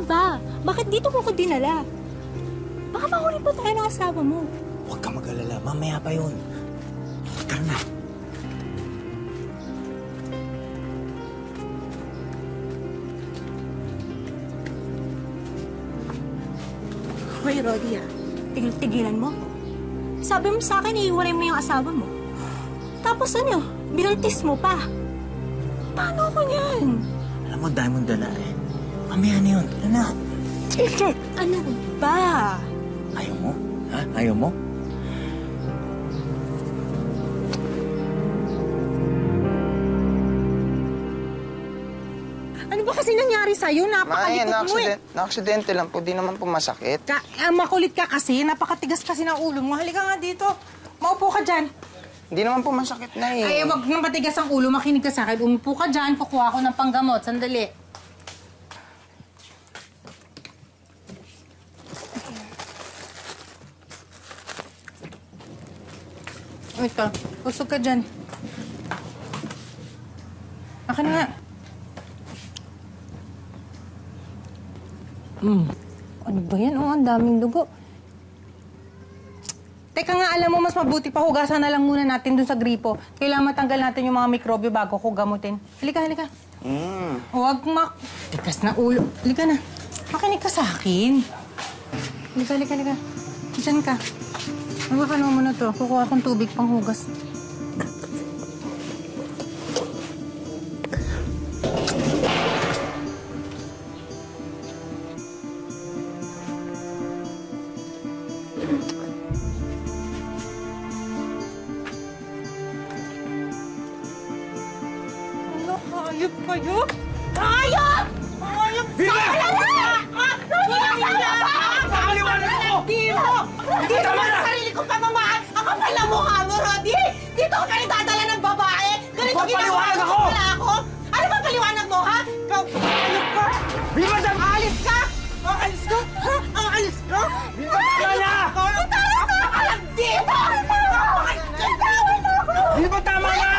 ka ba? Bakit dito mo ko dinala? Baka mahuli pa tayo ng asawa mo. Huwag ka mag-alala. Mamaya pa yun. Tara na. Hoy, Rodi, tigil-tigilan mo. Sabi mo sa akin, iiwalay mo yung asawa mo. Tapos ano, binuntis mo pa. Paano ko yan? Alam mo, dahil mong dala eh. Mamaya na yun. Tara na. Ano ba? Ayaw mo? Ha? Ayaw mo? Ano ba kasi nangyari sa'yo? Napakalikot mo eh. Na-aksidente lang po. Di naman po masakit. Makulit ka kasi. Napakatigas kasi ng ulo mo. Halika nga dito. Maupo ka dyan. Hindi naman po masakit na eh. Ay, wag nang matigas ang ulo. Makinig ka sa akin. Umupo ka dyan. Kukuha ko ng panggamot. Sandali. Ito. Usog ka dyan. Akin nga. Ano ba yan? Oh, ang daming dugo. Teka nga, alam mo, mas mabuti pa hugasan na lang muna natin dun sa gripo. Kailangan matanggal natin yung mga mikrobyo bago ko gamutin. Halika, halika. Huwag tigas na ulo. Halika na. Makinig ka sa akin. Halika, halika, halika. Diyan ka. Magkakano mo na to. Kukuha akong tubig pang hugas. Hayop kayo? Hayop! Hayop! Vilma! Pakaliwanan mo! Hindi mo! Hindi mo sa sarili kong pamamahal! Ang kapal na mukha mo, Rodi! Dito ka rin dadala ng babae! Ganito ginagawa mo pala ako! Ano ba paliwanag mo, ha? Hayop ka! Vilma, Aalis ka! Aalis ka! Ha? Aalis ka! Vilma, tama na! Tama ka lang dito! Vilma, tama na!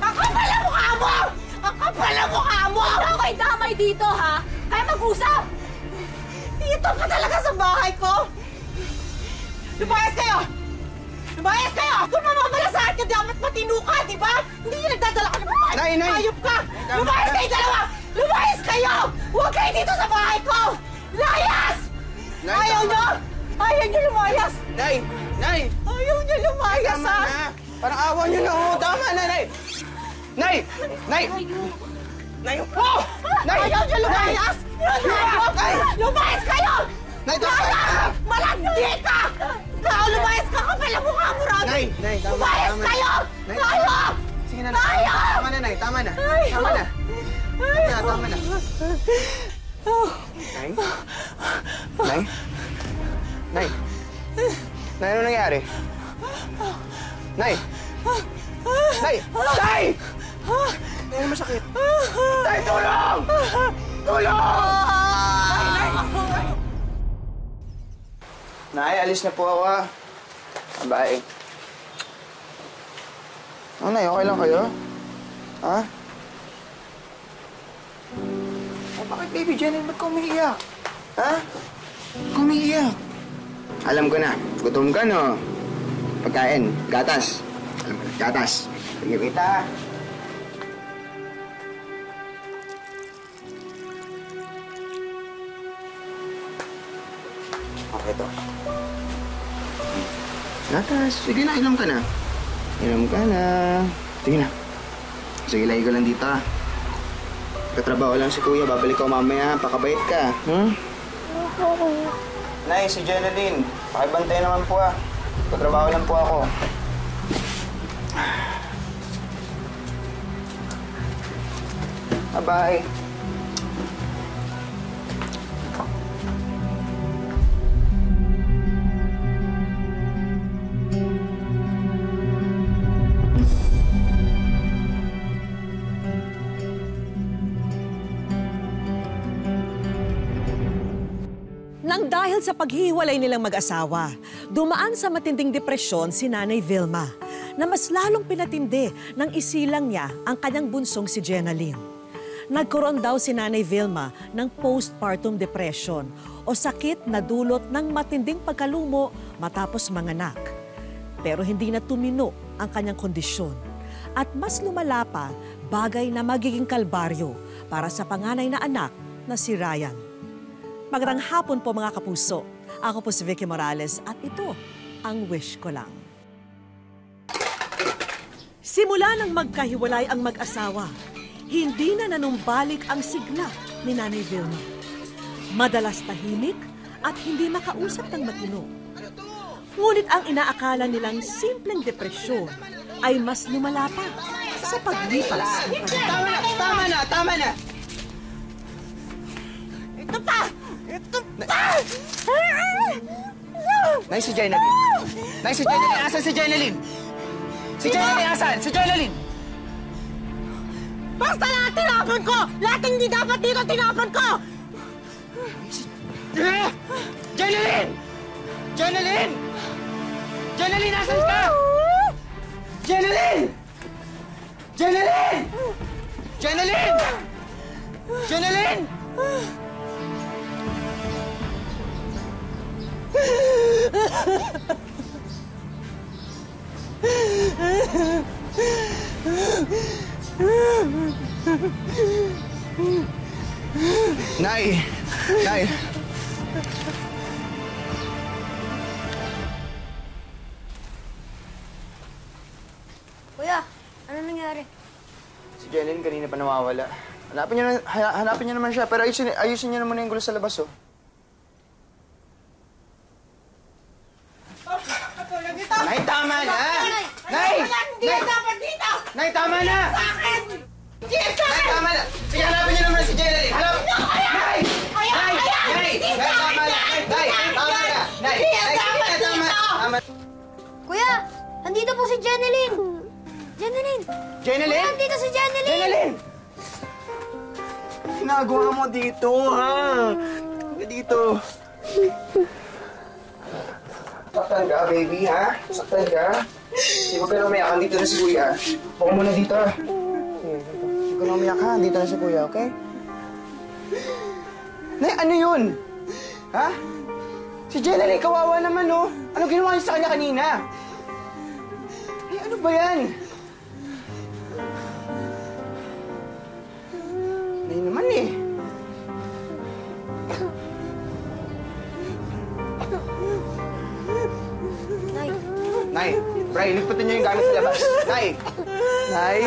Ang kapal na mukha mo! Ang kapal na mukha mo! Ikaw ay damay dito, ha? Kaya mag-usap! Dito ka talaga sa bahay ko! Lumayas kayo! Lumayas kayo! Kung mamamalasahan ka, dapat matino ka, di ba? Hindi yung nagdadala ka ng babae! Nay! Hayop ka! Lumayas kayo dalawa! Lumayas kayo! Huwag kayo dito sa bahay ko! Layas! Nay, Ayaw tama. nyo! Ayaw nyo lumayas! Nay! Nay! Ayaw nyo lumayas, Tama ha? na! Parang awa niyo na oh! Tama na, Nay! Nay! Nay! Nay! Oh! Nay! Ayaw nyo lumayas! Nay! Lumayas kayo! Nay, tama na! Malandi ka! Lumayas ka! Kapal ang mukha mo, Rodi! Nay! Nay, tama na! Lumayas Tama na. kayo! Nay, Hayop! Sige na, Nay! Hayop! Tama na, Nay! Tama na! Hayop! Tama na! Tama na! Nay? Nay? Nay? Nay, ano nangyari? Nay! Nay! Nay! Nay, ano masakit? Nay, tulong! Tulong! Nay, alis na po ako, ha? Bye. Oh, Nay, okay lang kayo? Ha? Oh, bakit, baby Jenny? Ba't ka umiiyak? Ha? Ba't ka umiiyak? Alam ko na. Gutom ka, no? Pagkain. Gatas. Alam ko na. Gatas. Sige, kita. Okay, ito. Gatas. Sige na, inom ka na. Inom ka na. Sige na. Sige, lagi ka lang dito, ha? Katrabaho lang si Kuya. Babalik ko mamaya. Pakabait ka. Nay, si Jeneline. Pakibantay naman po, ha? Katrabaho lang po ako. Bye-bye. Nang dahil sa paghihiwalay nilang mag-asawa, dumaan sa matinding depresyon si Nanay Vilma na mas lalong pinatindi nang isilang niya ang kanyang bunsong si Jenaline. Nagkaroon daw si Nanay Vilma ng postpartum depression o sakit na dulot ng matinding pagkalumo matapos manganak. Pero hindi na tumino ang kanyang kondisyon at mas lumala pa, bagay na magiging kalbaryo para sa panganay na anak na si Ryan. Magandang hapon po mga kapuso. Ako po si Vicky Morales at ito ang Wish Ko Lang. Simula nang magkahiwalay ang mag-asawa, hindi na nanumbalik ang sigla ni Nanay Vilma. Madalas tahimik at hindi makausap ng matino. Ngunit ang inaakala nilang simpleng depresyon ay mas lumala pa sa paglipas ng panahon. Tama na! Ito pa! Nay, si Jenalyn! Asan si Jenalyn? Si Jenalyn! Basta lahat tinapon ko! Lahat hindi dapat dito tinapon ko! Jenalyn! Jenalyn, asan ka? Jenalyn! Nay! Kuya, ano nangyari? Si Jenalyn kanina pa nawawala. Hanapin niyo naman siya, pero ayusin niyo naman yung gulo sa labas, oh. Nay, tama na! Nay! Hindi dapat dito! Nay, tama na! Sa akin! Dito! Nay, tama na! Sige, hanapin niyo naman si Jenalyn! Hanapin! Nay! Tama na! Nay! Tama! Kuya, andito po si Jenalyn! Jenalyn? Kuya, andito si Jenalyn! Ginagawa mo dito, ha? Dito. Saktan ka, baby, ha? Saktan ka? Hindi ko pero umiyak. Dito na si Kuya. Huwag muna dito, ha? Huwag ka na umiyak, ha? Dito na si Kuya, okay? Nay, ano yun? Ha? Si Jenalyn, kawawa naman, oh. Ano ginawa niyo sa kanya kanina? Ay, ano ba yan? Nay naman, eh. Nay, Bray, ligpatin niyo yung gamit sa labas. Nay! Nay!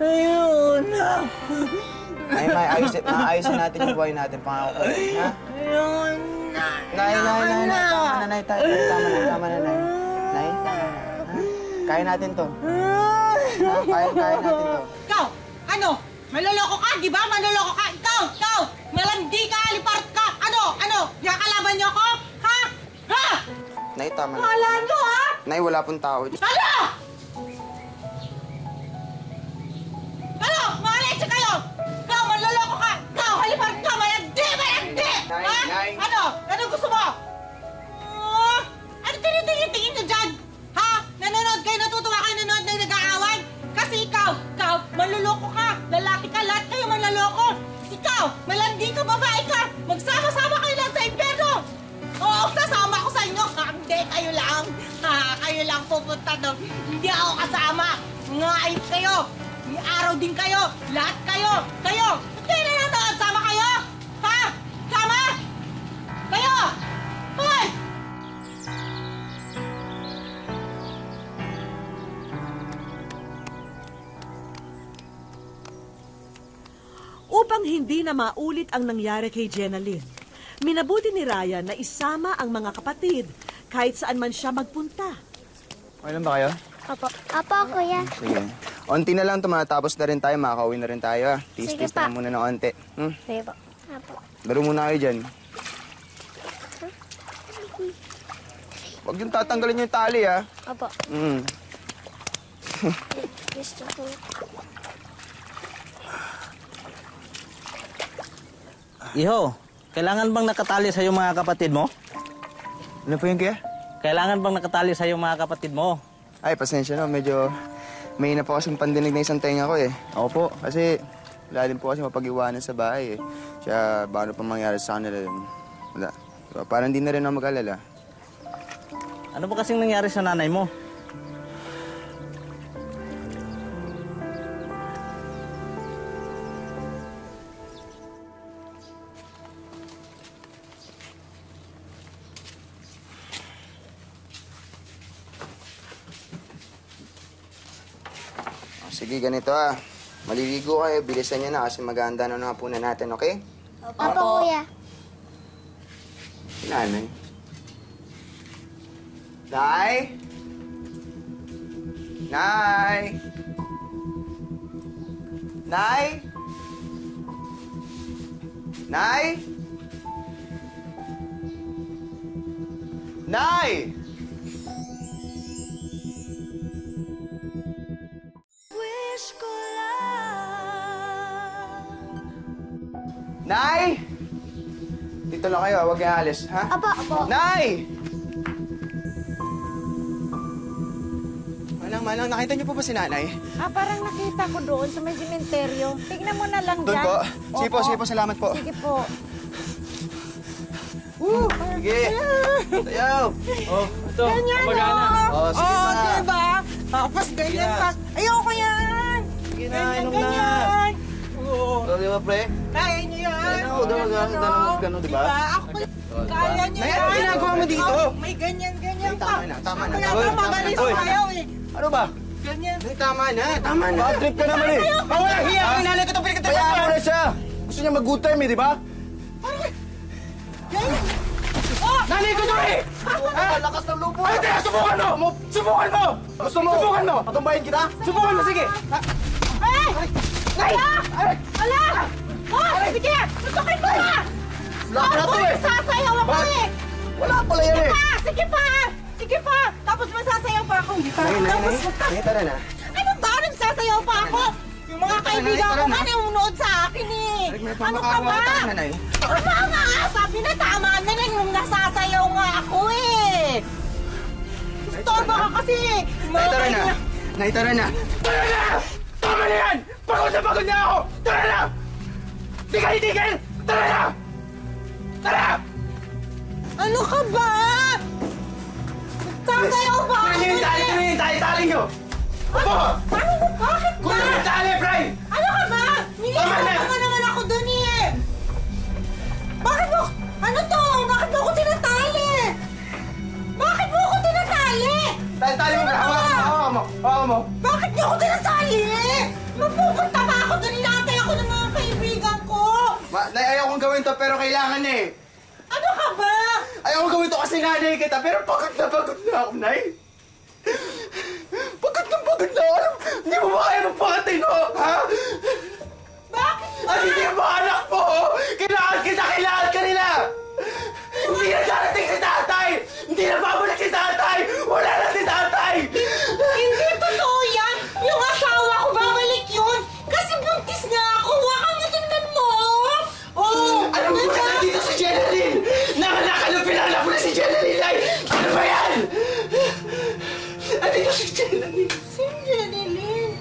Ayoko na! Nay, maayusin natin yung buhay natin, pangako ko. Ha? Ayoko na! Nay, tama na, Nay. Tama na, Nay. Nay, ha? Kaya natin to. Ha? Kaya natin to. Ikaw! Ano? Maloloko ka, di ba? Maloloko ka! Ikaw! Malandi ka! Lipart ka! Ano? Nakakalaban niyo ako? Ha? Nay, tama na. Kala niyo, ha? Nay, wala pong tao. Ano? Mga leche kayo! Ikaw, manloloko ka! Ikaw, halipart ka! Malandi! Nay, Ha? Nay. Ano gusto mo? Ano tinitingin nyo dyan? Ha? Nanonood kayo, natutuwa kayo nanonood na nag-aaway? Kasi ikaw, manloloko ka! Lalaki ka, lahat kayo manloloko! Ikaw, malandi ka, babae ka! Magsama-sama kayo lang sa impyerno! Oo, sasama ako sa inyo! Hindi, kayo lang! Kayo lang pupunta doon! Hindi ako kasama! Mga ayot kayo! May araw din kayo! Lahat kayo! Hindi na nanonood! Sama kayo! Ha? Sama! Kayo! Hoy! Upang hindi na maulit ang nangyari kay Jenalyn, minabuti ni Ryan na isama ang mga kapatid kahit saan man siya magpunta. Okay lang ba kayo? Apo, kuya. Sige. Onti na lang ito, matapos na rin tayo, makakauwi na rin tayo. Sige Tis-tis pa. na muna ng onti. Sige po. Apo. Laro muna kayo dyan. Huwag yung tatanggalin yung tali, ha? Apo. Gusto ko. Iho, kailangan bang nakatali sa mga kapatid mo? Ano po yun, kaya? Kailangan bang nakatali sa'yo mga kapatid mo? Ay, pasensya na. Medyo may na po kasing pandinig na isang tenga ko eh. Ako po. Kasi wala din po kasi mapag-iwanan sa bahay eh. Kaya paano pa mangyari sa kanila yun? Wala. So, parang di na rin ako mag-alala. Ano ba kasing nangyari sa nanay mo? Sige, ganito ah. Maliligo kayo, bilisan niyo na kasi maghahanda na ng hapunan natin, okay? Opo, kuya. Nanay. Nay? Nay? Nay? Nay? Nay? Nay! Dito lang kayo, huwag kayong alis, ha? Opo. Nay! Manang, nakita niyo po ba si nanay? Parang nakita ko doon sa may sementeryo. Tignan mo na lang Doon dyan. po? Sige po, salamat po. Sige po. Sige! Sayaw! Oh, ito. Ganyan, Magana. Oh, sige pa. diba? Tapos ganyan pa. Ayoko yan! Sige na, inom na. Ganyan! Oo. O, di ba, pre? Kaya niyo yan! Gano'n, di ba? Ako, kaya niyo Nay, yan! ano ginagawa mo dito? May ganyan-ganyan Nay, pa. tama na. Kaya Oy, ka magalis tama na. ayaw eh. Ano ba? Ganyan. Nay, tama na. Bad trip ka naman eh. Walang hiya ang inalay ko itong pinagkatapat Kaya niya! mo na siya. Gusto niya mag-good time eh, di ba? Nanay ko to eh! Lakas ng lupo. Ay, teka, subukan mo! Subukan mo! Gusto mo? Subukan mo! Patumbayin kita? Subukan mo, sige! Nay! Ala! Oh, sige! Tutukin mo na! Lakas na to eh. Sasayaw ako eh! Wala pala yan eh. Sige pa! Sige pa! Tapos masasayaw pa ako. Hindi pa. Nay, tara na. Ano ba? Nagsasayaw pa ako? Yung mga kaibigan ko nga nanonood sa akin eh. Ano ka ba? Nanay. Tama nga! Sabi na tama na lang yung nasasayaw nga ako eh. Storbo ka kasi. Nay, tara na. Nay, tara na. Tara na! Tama na yan! Pagod na ako! Tara na! Tigil! Tara na! Tara! Ano ka ba? Sasayaw ba ako? Tali nyo! Opo! Bakit ba? Kuya, tali, Bray! Ano ka ba? Nililoko ka naman ako dun eh. Bakit mo? Ano to? Bakit mo ako tinatali? Bakit mo ako tinatali? Tali mo, hawakan mo. Bakit niyo ako tinatali? Mapupunta ba ako dun? Inatay ako ng mga kaibigan ko. Nay, ayaw kong gawin to pero kailangan eh. Ano ka ba? Ayaw kong gawin to kasi nanay kita pero pagod na ako, Nay. Pagod na ako. Hindi mo ba kaya magpakatino, ha? Bakit ba? At hindi mo anak mo! Kailangan ka nila! Hindi na darating si tatay! Hindi na babalik si tatay! Wala na si tatay! Hindi totoo yan. Yung asawa ko babalik yun. Kasi buntis nga ako. Wakang mo tingnan mo. Oh, Alam mo na dito si Jeneline! Pinanap mo na si Jeneline! Ay! Ano ba yan? Andito si Jeneline! Si Jeneline.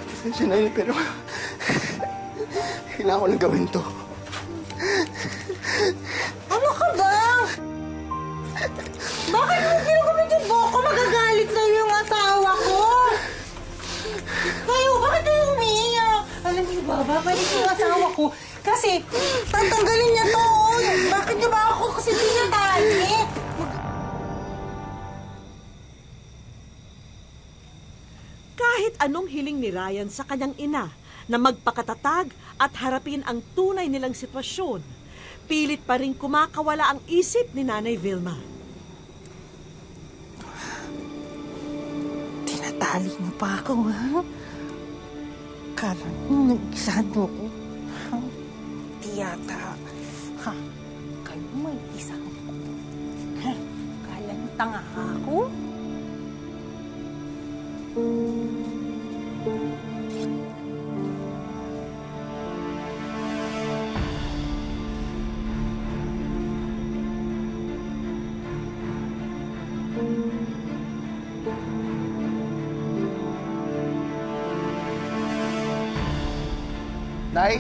Pasensya na yun, pero... Kailangan ko nang gawin to. Ano ka ba? Bakit mo ginagawin yung buhok ko? Magagalit sa'yo yung asawa ko. Kayo, bakit kayo umiiyak? Alam niyo ba, babalik yung asawa ko. Kasi, tatanggalin niya to. Bakit niyo ba ako kasi tinatali? Kahit anong hiling ni Ryan sa kanyang ina na magpakatatag at harapin ang tunay nilang sitwasyon, pilit pa rin kumakawala ang isip ni Nanay Vilma. Tinatali niyo pa ako, ha? Kala niyo nag-isado ko. Ha? Tiyata. Ha? Kayo may isang ko. Ha? Kala niyo tanga ako? Nay?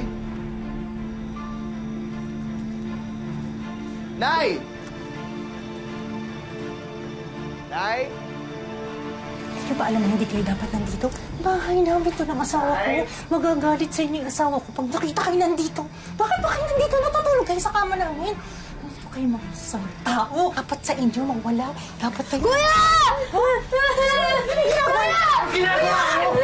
Nay! Nay? Hindi ba alam mo hindi kayo dapat nandito? Bahay namin to ng asawa ko. Magagalit sa inyo yung asawa ko pag nakita kayo nandito. Bakit ba kayo nandito? Natutulog kayo sa kama namin. Hindi ba kayo mga masasamang tao? Dapat sa inyo mawala. Dapat kayo... Kuya! Kuya! Ginagawa mo!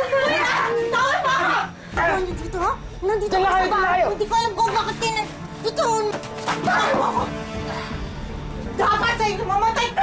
Tawag ba ka? Ano nyo dito, ha? Nandito ka sa bahay. Hindi ko alam kung bakit kayo nandito. Tawag mo ako! Dapat sa inyo mamatay ka!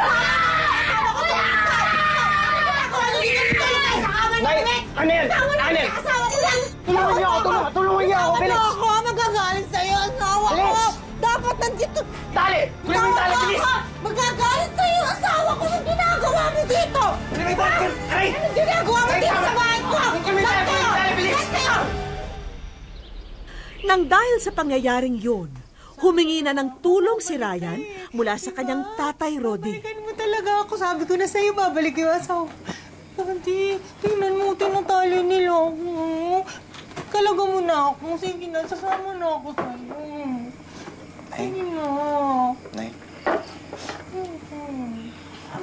Nay! Ano yan? Ano yan? Asawa ko lang! Tulungan niyo ako! Tulungan niyo ako! Bilis! Ako! Magagalit sa'yo, asawa ko! Bilis! Dapat nandito! Tali! Kunin mo yung tali! Bilis! Magagalit sa'yo, asawa ko! Anong ginagawa mo dito? Kunin mo yung tali! Aray! Anong ginagawa mo dito sa bahay ko? Kunin mo yung tali! Kunin mo yung tali! Bilis! Nang dahil sa pangyayaring yun, humingi na ng tulong si Ryan mula sa kanyang tatay Rodi. Balikan mo talaga ako. Sabi ko na sa'yo, babalik yung asawa ko. Hindi, tingnan mo, tinatali nila ako. Kalaga mo na ako. Sige na, sasama na ako sa'yo. Sige na. Nay?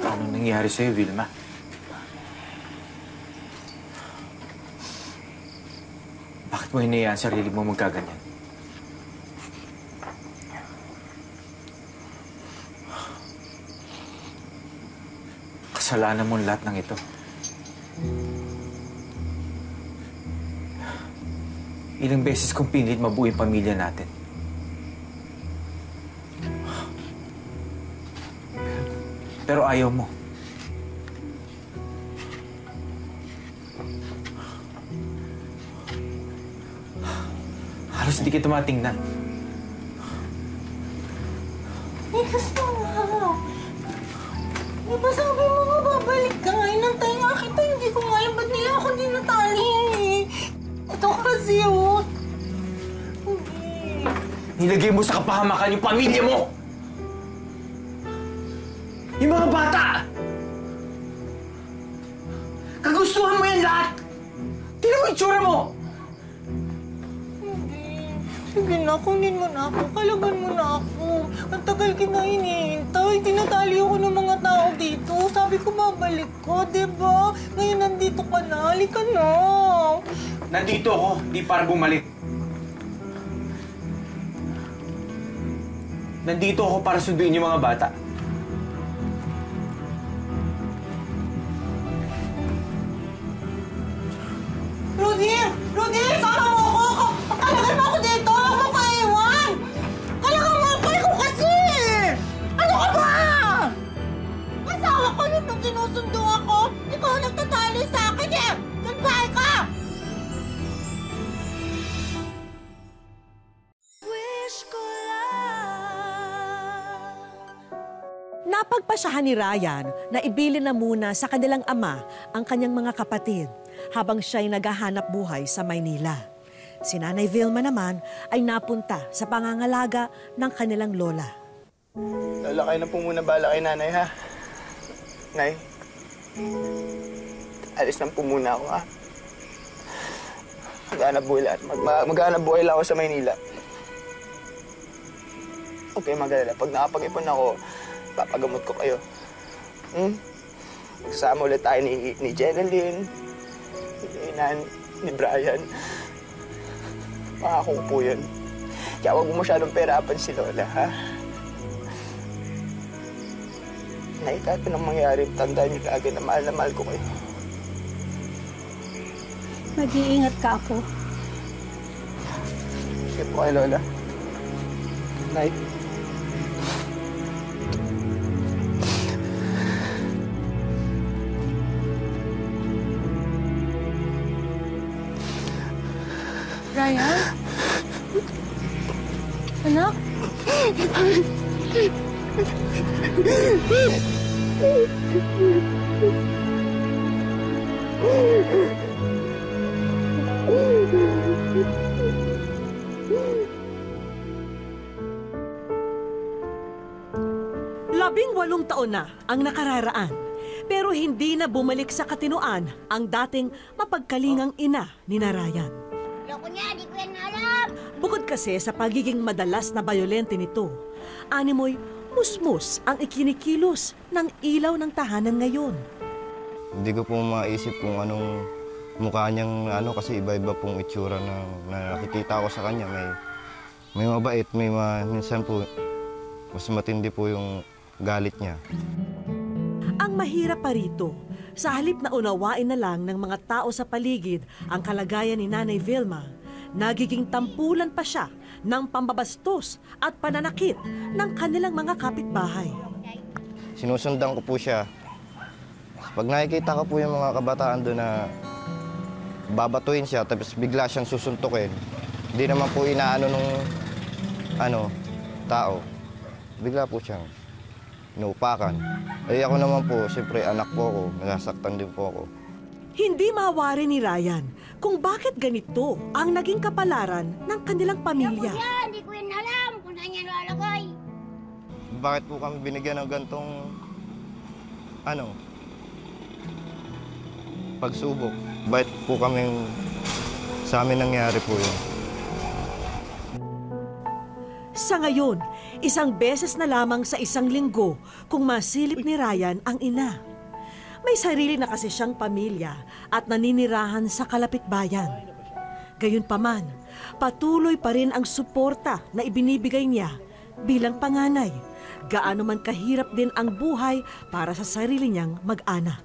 Ano nangyari sa'yo, Vilma? Bakit mo hinayaan sarili mo magkaganyan? Kasalanan mo lahat ng ito. Ilang beses kong pinilit mabuo yung pamilya natin. Pero ayaw mo. Halos hindi kita matingnan. Gusto nga. Di ba sabi mo nga babalik ka? Inantay nga kita. Hindi ko nga alam ba't nila ako dinatali. Ito kasi yun. Nilagay mo sa kapahamakan yung pamilya mo! Yung mga bata! Kagustuhan mo yan lahat! Tingnan mo yung itsura mo! Sige na, kunin mo na ako. Kalagan mo na ako. Ang tagal kita hinihintay. Tinatali ako ng mga tao dito. Sabi ko babalik ko, diba? Ngayon nandito ka na. Halika na. Nandito ako, di para bumalik. Nandito ako para sunduin yung mga bata. Rudy! Rudy! Sama mo ako! Kalagan mo ako dito! Huwag mo kaiwan! Kalagan mo ako! Ikaw kasi! Ano ka ba? Asawa ko yun nung sinusundo ako. Ikaw ang nagtatali sa akin eh! Nagbahay ka! Napagpasyahan ni Ryan na ibilin na muna sa kanilang ama ang kanyang mga kapatid habang siya'y naghahanap buhay sa Maynila. Si Nanay Vilma naman ay napunta sa pangangalaga ng kanilang lola. Lola, kayo na po muna bala kay nanay, ha? Nay, alis lang po muna ako, ha? Maghanap buhay lang ako sa Maynila. Okay, magalala. Pag nakapag-ipon ako, papagamot ko kayo. Magsasama ulit tayo ni Jeneline, ni Brian. Pangako ko po yun. Kaya huwag mo masyadong perapan si Lola, ha? Nay, kahit anong mangyari, tandaan niyo kaagad na mahal ko kayo. Mag-iingat ka ako. Sige po kay Lola. Nay. Ryan? Anak? 18 taon na ang nakararaan, pero hindi na bumalik sa katinoan ang dating mapagkalingang ina ni Ryan. Loko niya, di ko yan alam. Bukod kasi sa pagiging madalas na bayolente nito, animoy musmus ang ikinikilos ng ilaw ng tahanan ngayon. Hindi ko po maisip kung anong mukha niyang kasi iba-iba pong itsura na nakikita ko sa kanya. May mabait, minsan po mas matindi po yung galit niya. Ang mahirap pa rito, sa halip na unawain na lang ng mga tao sa paligid ang kalagayan ni Nanay Vilma, nagiging tampulan pa siya ng pambabastos at pananakit ng kanilang mga kapitbahay. Sinusundan ko po siya. Pag nakikita ko po yung mga kabataan doon na babatuin siya tapos bigla siyang susuntukin, hindi naman po inaano nung tao. Bigla po siyang inuupakan. Ay ako naman po, siyempre anak po ako, nasasaktan din po ako. Hindi mawari ni Ryan kung bakit ganito ang naging kapalaran ng kanilang pamilya. Loko niya, di ko yan alam kung saan niya lalagay. Bakit po kami binigyan ng gantong pagsubok? Bakit po kami sa amin nangyari po yun? Sa ngayon, isang beses na lamang sa isang linggo kung masilip ni Ryan ang ina. May sarili na kasi siyang pamilya at naninirahan sa kalapitbayan. Gayunpaman, patuloy pa rin ang suporta na ibinibigay niya bilang panganay. Gaano man kahirap din ang buhay para sa sarili niyang mag-anak.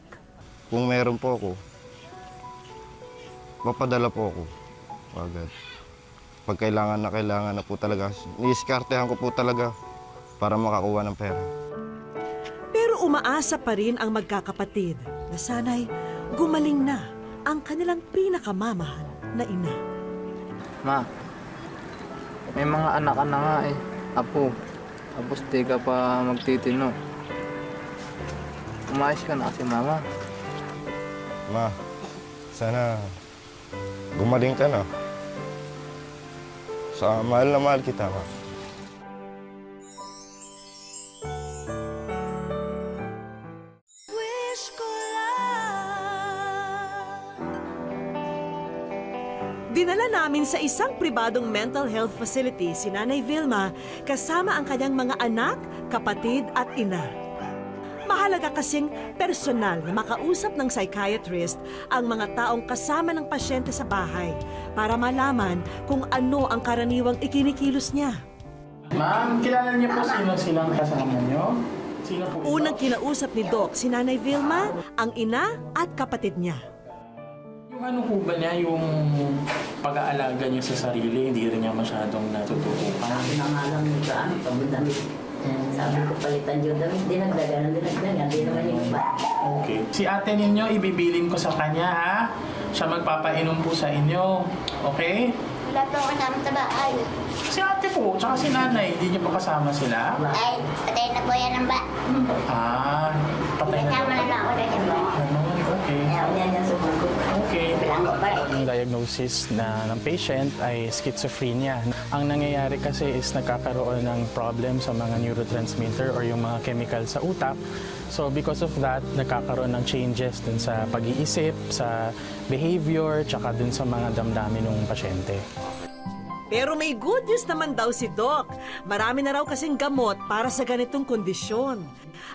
Kung meron po ako, mapadala po ako agad. Pag kailangan na po talaga, niiskartehan ko po talaga para makakuha ng pera. Pero umaasa pa rin ang magkakapatid na sana'y gumaling na ang kanilang pinakamamahal na ina. Ma, may mga anak ka na nga eh. Apo, tapos di ka pa magtitino. Umayos ka na kasi, Mama. Ma, sana gumaling ka na. Mahal na mahal kita, ma. Wish ko lang. Dinala namin sa isang pribadong mental health facility si Nanay Vilma kasama ang kanyang mga anak, kapatid at ina. Mahalaga kasing personal na makausap ng psychiatrist ang mga taong kasama ng pasyente sa bahay para malaman kung ano ang karaniwang ikinikilos niya. Ma'am, kilala niyo po silang kasama niyo? Sino po? Unang kinausap ni Doc si Nanay Vilma, ang ina at kapatid niya. Yung ano po ba niya, yung pag-aalaga niya sa sarili, hindi rin niya masyadong natututukan? Sabi na nga lang sa pagdamit. Sabi ko palitan yung damit, dinagdagan, di naman yung iba. Okay. Si ate ninyo, ibibilin ko sa kanya, ha? Siya magpapainom po sa inyo. Okay? Wala po ako kasama sa bahay. Si ate po, tsaka si nanay, hindi niyo pa kasama sila? Ay, patay na po yan ang ba. Ah, patay na. Kasama na lang ako na yan ba. Okay. Okay. Ang diagnosis ng patient ay schizophrenia. Ang nangyayari kasi is nagkakaroon ng problem sa mga neurotransmitter or yung mga chemical sa utak. So because of that, nagkakaroon ng changes dun sa pag-iisip, sa behavior, tsaka dun sa mga damdamin ng pasyente. Pero may good news naman daw si Doc. Marami na raw kasing gamot para sa ganitong kondisyon.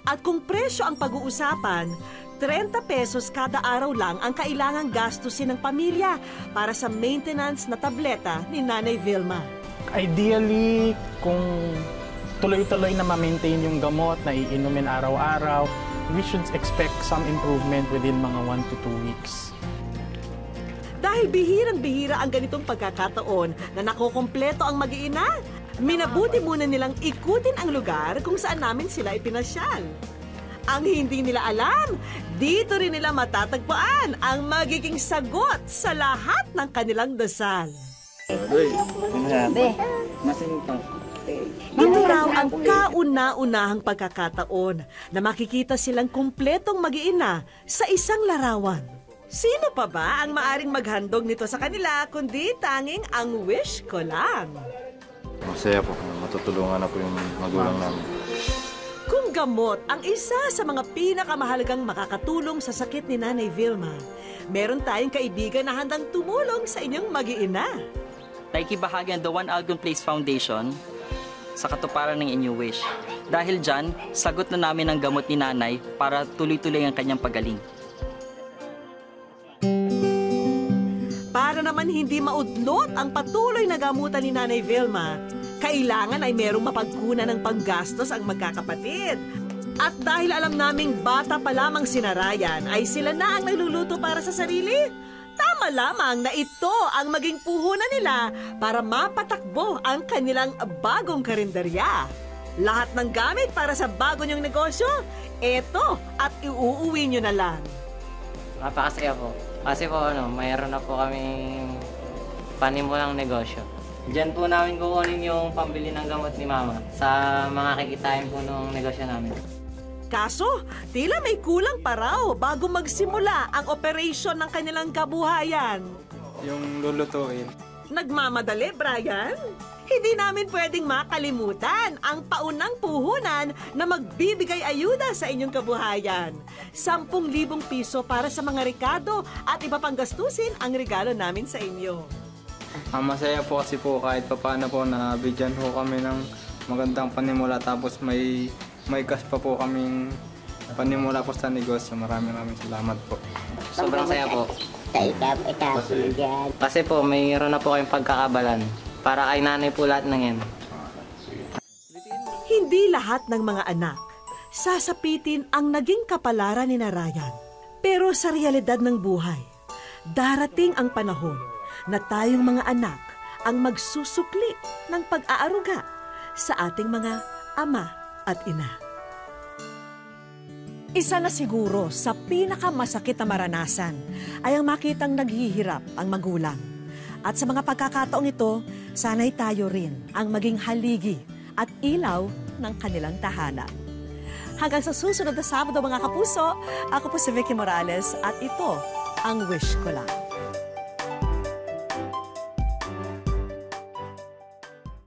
At kung presyo ang pag-uusapan, 30 pesos kada araw lang ang kailangang gastusin ng pamilya para sa maintenance na tableta ni Nanay Vilma. Ideally, kung tuloy-tuloy na ma-maintain yung gamot na iinumin araw-araw, we should expect some improvement within mga 1 to 2 weeks. Dahil bihirang-bihira ang ganitong pagkakataon na nakokompleto ang mag-iina, minabuti muna nilang ikutin ang lugar kung saan namin sila ipinasyal. Ang hindi nila alam, dito rin nila matatagpuan ang magiging sagot sa lahat ng kanilang dasal. Ito raw ang kauna-unahang pagkakataon na makikita silang kumpletong mag-iina sa isang larawan. Sino pa ba ang maaring maghandog nito sa kanila kundi tanging ang wish ko lang? Masaya po. Matutulungan na po yung magulang namin. Kung gamot ang isa sa mga pinakamahalagang makakatulong sa sakit ni Nanay Vilma, meron tayong kaibigan na handang tumulong sa inyong mag-iina. Nakikibahagi ang The One Algon Place Foundation sa katuparan ng inyong wish. Dahil dyan, sagot na namin ang gamot ni Nanay para tuloy-tuloy ang kanyang pagaling. Para naman hindi maudlot ang patuloy na gamutan ni Nanay Vilma, kailangan ay merong mapagkunan ng panggastos ang magkakapatid. At dahil alam naming bata pa lamang si Narayan, ay sila na ang nagluluto para sa sarili. Tama lamang na ito ang maging puhunan nila para mapatakbo ang kanilang bagong karinderya. Lahat ng gamit para sa bago niyong negosyo, eto at iuuwi niyo na lang. Napakasaya po. Kasi po, mayroon na po kaming panimulang negosyo. Diyan po namin kukunin yung pambili ng gamot ni Mama sa mga kikitain po ng negosyo namin. Kaso, tila may kulang pa raw bago magsimula ang operasyon ng kanilang kabuhayan. Yung lulutuin. Nagmamadali, Brian? Hindi namin pwedeng makalimutan ang paunang puhunan na magbibigay ayuda sa inyong kabuhayan. 10,000 piso para sa mga rekado at iba pang gastusin ang regalo namin sa inyo. Masaya po kasi po kahit paano po na bigyan po kami ng magandang panimula tapos may cash pa po kaming panimula po sa negosyo. Maraming salamat po. Sobrang saya po. Kasi po mayroon na po kayong pagkakabalan. Para kay Nanay po lahat ng yan. Hindi lahat ng mga anak sasapitin ang naging kapalaran ni Narayan. Pero sa realidad ng buhay, darating ang panahon na tayong mga anak ang magsusukli ng pag-aaruga sa ating mga ama at ina. Isa na siguro sa pinakamasakit na maranasan ay ang makitang naghihirap ang magulang. At sa mga pagkakataong ito, sana'y tayo rin ang maging haligi at ilaw ng kanilang tahanan. Hanggang sa susunod na Sabado mga kapuso, ako po si Vicky Morales at ito ang Wish Ko Lang.